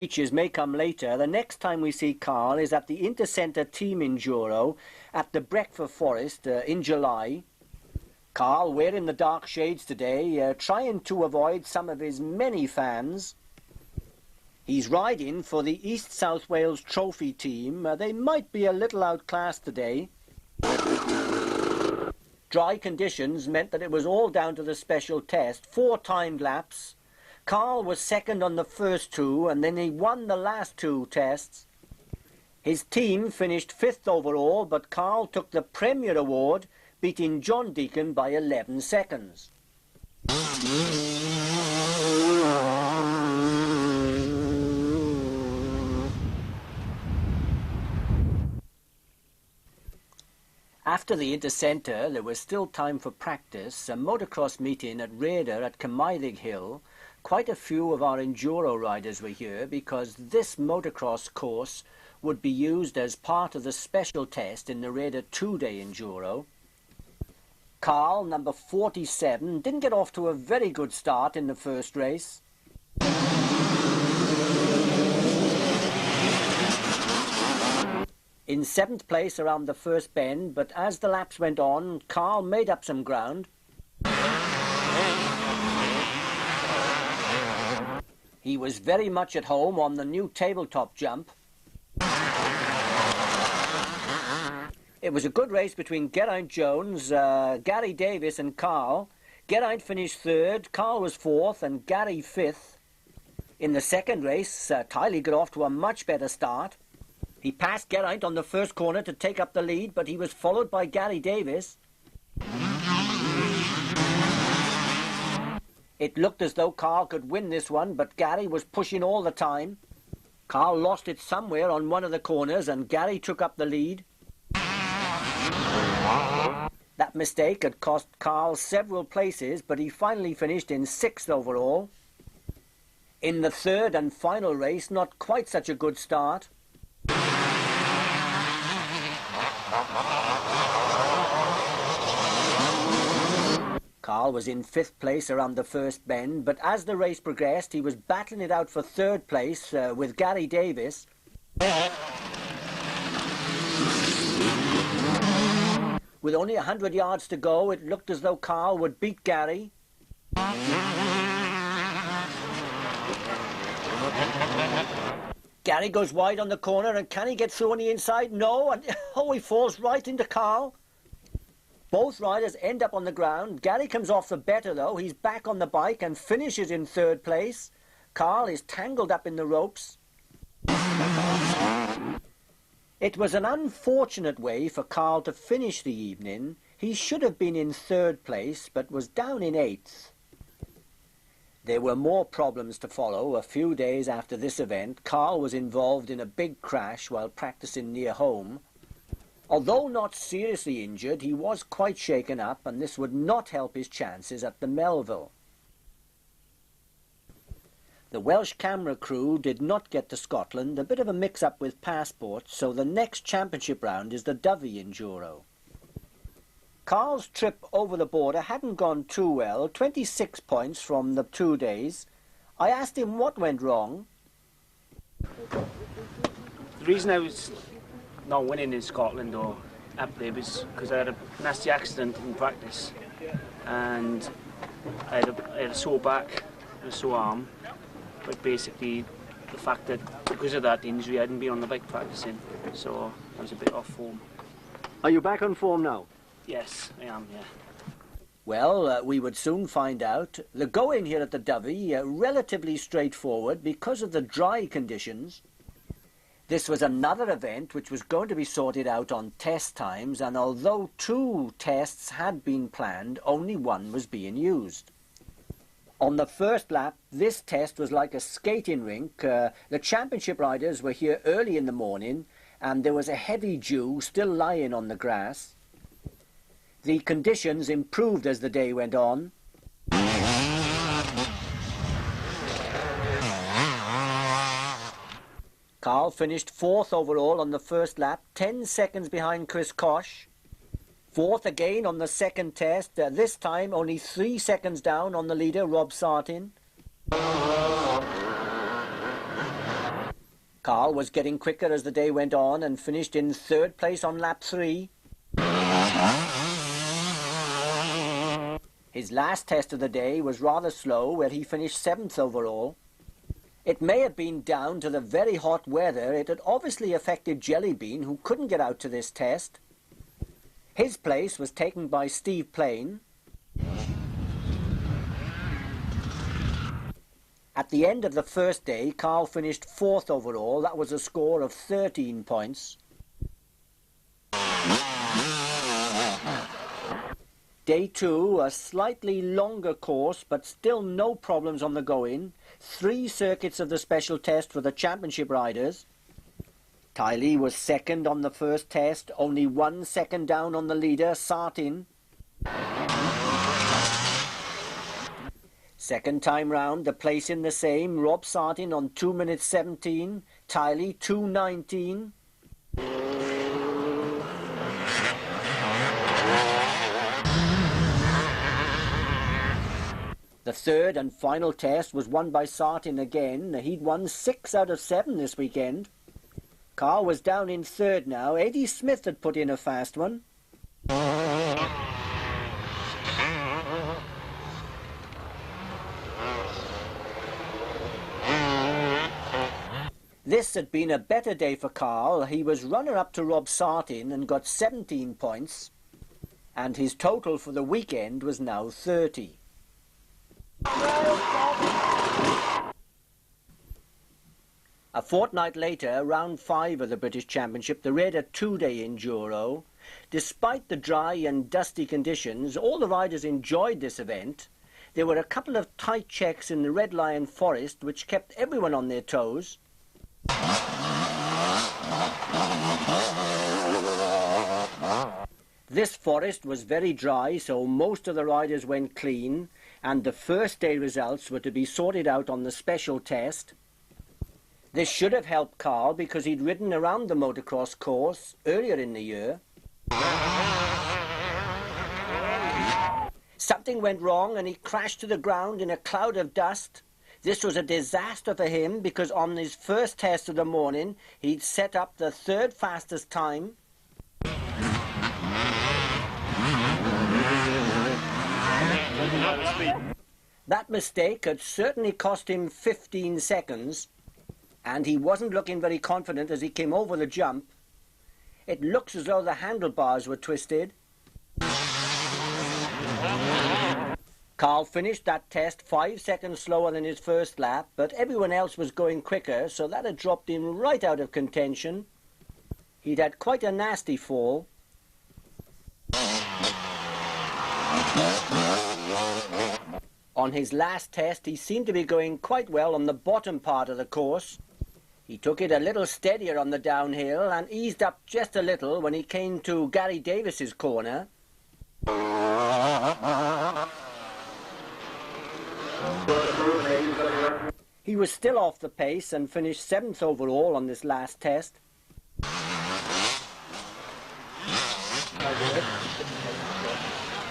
Features may come later. The next time we see Carl is at the Intercenter Team Enduro at the Breckfast Forest in July. Carl wearing the dark shades today, trying to avoid some of his many fans. He's riding for the East South Wales Trophy team. They might be a little outclassed today. Dry conditions meant that it was all down to the special test. 4 timed laps. Carl was second on the first 2, and then he won the last 2 tests. His team finished 5th overall, but Carl took the Premier Award, beating John Deacon by 11 seconds. After the Intercenter, there was still time for practice, a motocross meeting at Raider at Cwmythig Hill. Quite a few of our Enduro riders were here because this motocross course would be used as part of the special test in the Raider 2-day Enduro. Carl, number 47, didn't get off to a very good start in the first race. In 7th place around the first bend, but as the laps went on, Carl made up some ground. He was very much at home on the new tabletop jump. It was a good race between Geraint Jones, Gary Davis and Carl. Geraint finished 3rd, Carl was 4th and Gary 5th. In the second race, Tiley got off to a much better start. He passed Geraint on the first corner to take up the lead, but he was followed by Gary Davis. It looked as though Carl could win this one, but Gary was pushing all the time. Carl lost it somewhere on one of the corners, and Gary took up the lead. That mistake had cost Carl several places, but he finally finished in 6th overall. In the third and final race, not quite such a good start. Carl was in 5th place around the first bend, but as the race progressed, he was battling it out for 3rd place with Gary Davis. With only 100 yards to go, it looked as though Carl would beat Gary. Gary goes wide on the corner, and can he get through on the inside? No, and oh, he falls right into Carl. Both riders end up on the ground. Gary comes off the better though. He's back on the bike and finishes in 3rd place. Carl is tangled up in the ropes. It was an unfortunate way for Carl to finish the evening. He should have been in 3rd place, but was down in 8th. There were more problems to follow. A few days after this event, Carl was involved in a big crash while practicing near home. Although not seriously injured, he was quite shaken up, and this would not help his chances at the Melville. The Welsh camera crew did not get to Scotland, a bit of a mix-up with passports, so the next championship round is the Dovey Enduro. Carl's trip over the border hadn't gone too well, 26 points from the 2 days. I asked him what went wrong. The reason I was not winning in Scotland or up there was because I had a nasty accident in practice, and I had a sore back and a sore arm, but basically the fact that because of that injury I hadn't been on the bike practicing, so I was a bit off form. Are you back on form now? Yes, I am, yeah. Well, we would soon find out. The going here at the Dovey, relatively straightforward because of the dry conditions. This was another event which was going to be sorted out on test times, and although 2 tests had been planned, only 1 was being used. On the first lap, this test was like a skating rink. The championship riders were here early in the morning, and there was a heavy dew still lying on the grass. The conditions improved as the day went on. Carl finished 4th overall on the first lap, 10 seconds behind Chris Koch. 4th again on the second test, this time only 3 seconds down on the leader, Rob Sartin. Carl was getting quicker as the day went on and finished in 3rd place on lap 3. His last test of the day was rather slow, where he finished 7th overall. It may have been down to the very hot weather. It had obviously affected Jellybean, who couldn't get out to this test. His place was taken by Steve Plain. At the end of the first day, Carl finished 4th overall. That was a score of 13 points. Day 2, a slightly longer course, but still no problems on the go-in. 3 circuits of the special test for the championship riders. Tiley was 2nd on the first test, only 1 second down on the leader, Sartin. Second time round, the placing the same. Rob Sartin on 2 minutes 17, Tiley 2:19. The third and final test was won by Sartin again. He'd won 6 out of 7 this weekend. Carl was down in 3rd now. Eddie Smith had put in a fast one. This had been a better day for Carl. He was runner-up to Rob Sartin and got 17 points. And his total for the weekend was now 30. A fortnight later, round 5 of the British Championship, they ran a 2-day Enduro. Despite the dry and dusty conditions, all the riders enjoyed this event. There were a couple of tight checks in the Red Lion Forest which kept everyone on their toes. This forest was very dry, so most of the riders went clean, and the first day results were to be sorted out on the special test. This should have helped Carl because he'd ridden around the motocross course earlier in the year. Something went wrong and he crashed to the ground in a cloud of dust. This was a disaster for him because on his first test of the morning he'd set up the 3rd fastest time. That mistake had certainly cost him 15 seconds, and he wasn't looking very confident as he came over the jump. It looks as though the handlebars were twisted. Carl finished that test 5 seconds slower than his first lap, but everyone else was going quicker, so that had dropped him right out of contention. He'd had quite a nasty fall. On his last test, he seemed to be going quite well on the bottom part of the course. He took it a little steadier on the downhill and eased up just a little when he came to Gary Davis's corner. He was still off the pace and finished 7th overall on this last test.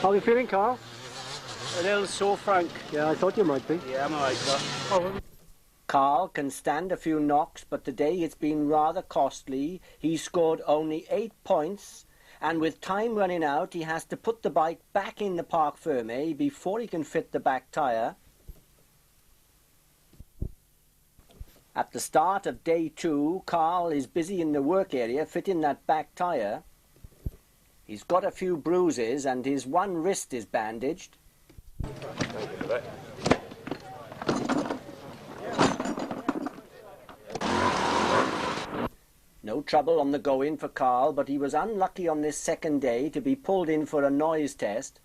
How are you feeling, Carl? A little sore, Frank. Yeah, I thought you might be. Yeah, I'm alright, sir. Carl can stand a few knocks, but today it's been rather costly. He scored only 8 points, and with time running out, he has to put the bike back in the Parc Fermé before he can fit the back tyre. At the start of day 2, Carl is busy in the work area fitting that back tyre. He's got a few bruises and his one wrist is bandaged. No trouble on the go-in for Carl, but he was unlucky on this second day to be pulled in for a noise test.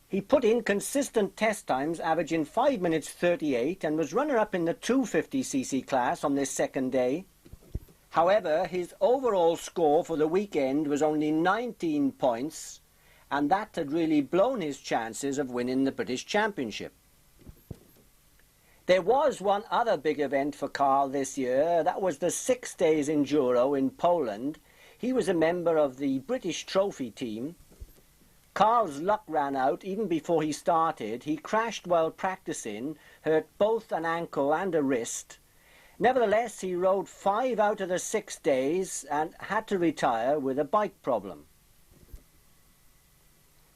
He put in consistent test times averaging 5 minutes 38 and was runner-up in the 250cc class on this second day. However, his overall score for the weekend was only 19 points, and that had really blown his chances of winning the British Championship. There was one other big event for Carl this year. That was the 6 Days Enduro in Poland. He was a member of the British Trophy team. Carl's luck ran out even before he started. He crashed while practicing, hurt both an ankle and a wrist. Nevertheless, he rode 5 out of the 6 days and had to retire with a bike problem.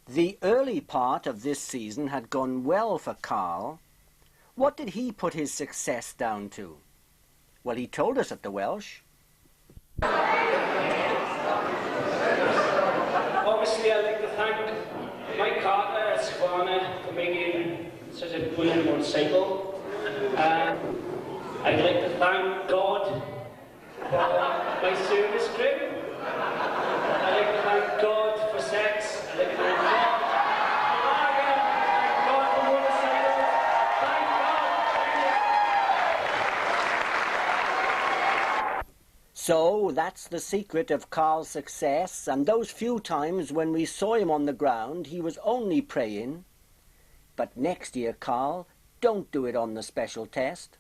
The early part of this season had gone well for Carl. What did he put his success down to? Well, he told us at the Welsh. Obviously, I'd like to thank Mike Carter at Cwmythig for making such a brilliant motorcycle. I'd like to thank God for my service crib. I'd like to thank God for sex. I'd like to thank God for lager. Thank God for motorcycles. Thank God. So that's the secret of Carl's success, and those few times when we saw him on the ground, he was only praying. But next year, Carl, don't do it on the special test.